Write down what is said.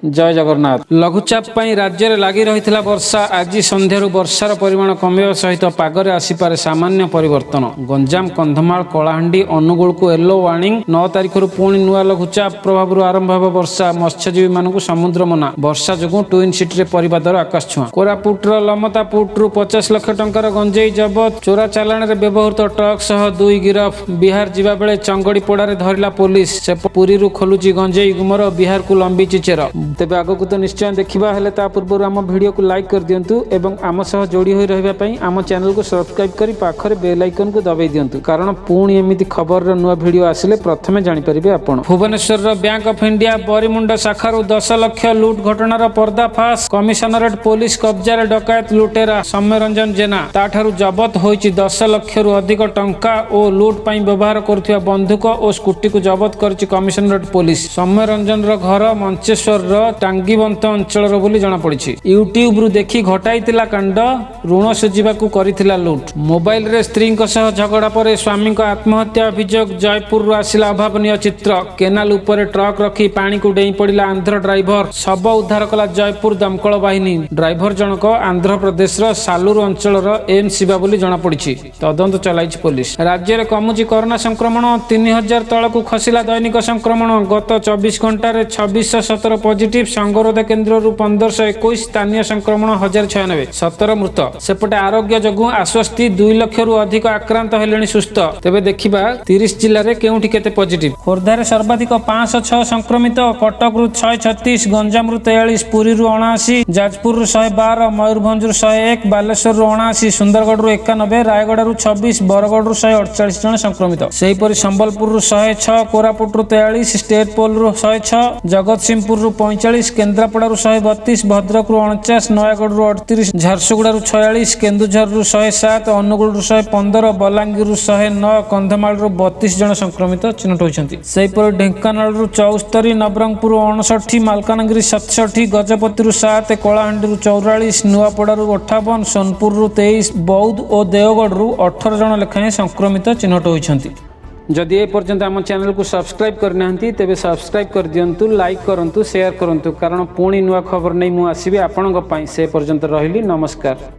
जय जगन्नाथ। लघुचाप पई राज्य में लगी रही वर्षा आज संध्यार वर्षार परिमाण कमिवा सहित पागरे आसीपारे सामान्य परिवर्तन। गंजाम कंधमाल कलाहांडी अनुगुल को येलो वार्निंग 9 तारिख पुणी नुआ लघुचाप प्रभाव आरंभ हो वर्षा मत्स्यजीवी मानक समुद्र मना। वर्षा जो ट्विन सिटी परिवार आकाश छुआ। कोरापुटर लमतापुरु 50 लाख टंकार गंजेई जबत। चोरा चालाण में व्यवहृत ट्रक सह 2 गिरफ। बिहार जिबा बेले चंगड़ीपड़ारे धरला पुलिस। से पुरी खोलुची गंजेई गुमर बिहार को लंबी चेर। तेज आगक तो निश्चय देखा है पूर्व आम भिडियो को लाइक कर दिंतु एवं आम सह जोड़ी हो रही आम चैनल को सब्सक्राइब कर पाखरे बेल आइकन को दबाई दिंतु कारण पुणी एमती खबर नुआ भिडियो आसिले प्रथमे जानीपारे आपण। भुवनेश्वर बैंक ऑफ इंडिया बरीमुंड शाखार 10 लाख लुट घटनार पर्दाफाश। कमिशनरेट पुलिस कब्जार डकायत लुटेरा सौम्य रंजन जेना ताठारु जबत होइछि 10 लाख अधिक टंका और लुट पई व्यवहार करुथिबा बंधुक और स्कूटी को जबत करिछि कमिशनरेट पुलिस। सौम्य रंजन घर मंचेश्वर टांगीबंत अंचल बोली जना पड़ी। यूट्यूब रु देखि घटाइतिला कांड ऋण सुझिबाकू करिथिला लुट। मोबाइल रे स्त्री सह झगड़ा पर स्वामी आत्महत्या अभियोग। जयपुर रु आसिला अभावनीय चित्र। केनाल उपरे ट्रक रखी पानी को डेई पड़िला आंध्र ड्राइवर। शव उद्धार कला जयपुर दमकल बाहिनी। ड्राइवर जनक आंध्र प्रदेश सालुर अंचल एम शिवा बोली जना पड़ी। तदंत चलाइछि पुलिस। राज्य में कमुची कोरोना संक्रमण 3000 तलकू खसिला दैनिक संक्रमण। गत 24 घंटे 2617 पॉजिटिव। संगरोध केन्द्र 1521 स्थानीय संक्रमण 1096 17 मृत। सेपटे आरोग्य जगु आश्वस्ति 2 लाख अधिक आक्रांत हेलेनी सुस्थ। तेबे देखिबा 30 जिले में केउठी केते पॉजिटिव। खोर्धारे सर्वाधिक 506 संक्रमित। कटक रु 136, गंजाम रु 43, पुरी रु 79, जाजपुर रु 112, मयूरभंज रु 101, बालेश्वर रु 79, सुंदरगढ़ रु 91, रायगढ़ रु 26, बरगढ़ रु 148 जन संक्रमित। सेहीपरि संबलपुर रु 106, कोरापुट रु 43, स्टेट पोल रु 106, जगतसिंहपुर रु 45, केन्द्रापड़ा रु 132, भद्रक रु 49, नयागढ़ रु 38, झारसुगुड़ा रु 46, केन्दुझर रु 107, अनुगुल रु 115, बलांगीर रु 109, कंधमाल रु 32 जन संक्रमित चिन्हित होइछन्ति। सेहीपरि ढेंकानाल रु 74, नवरंगपुर 59, मालकानगिरी 67, गजपति रु 7, कलाहांडी रु 44, नुआपड़ा रु 58, सोनपुर रु 23, बौद्ध और देवगढ़ रु 18 जन लेखाएं संक्रमित चिन्हित होइछन्ति। जदि ए पर्यंत आम चैनल को सब्सक्राइब करना तेबे सब्सक्राइब कर दियंतु, लाइक करंतु, शेयर करंतु कारण पुणी नुआ खबर नहीं मु आसीबे आपणक पई। से पर्यंत रहिली नमस्कार।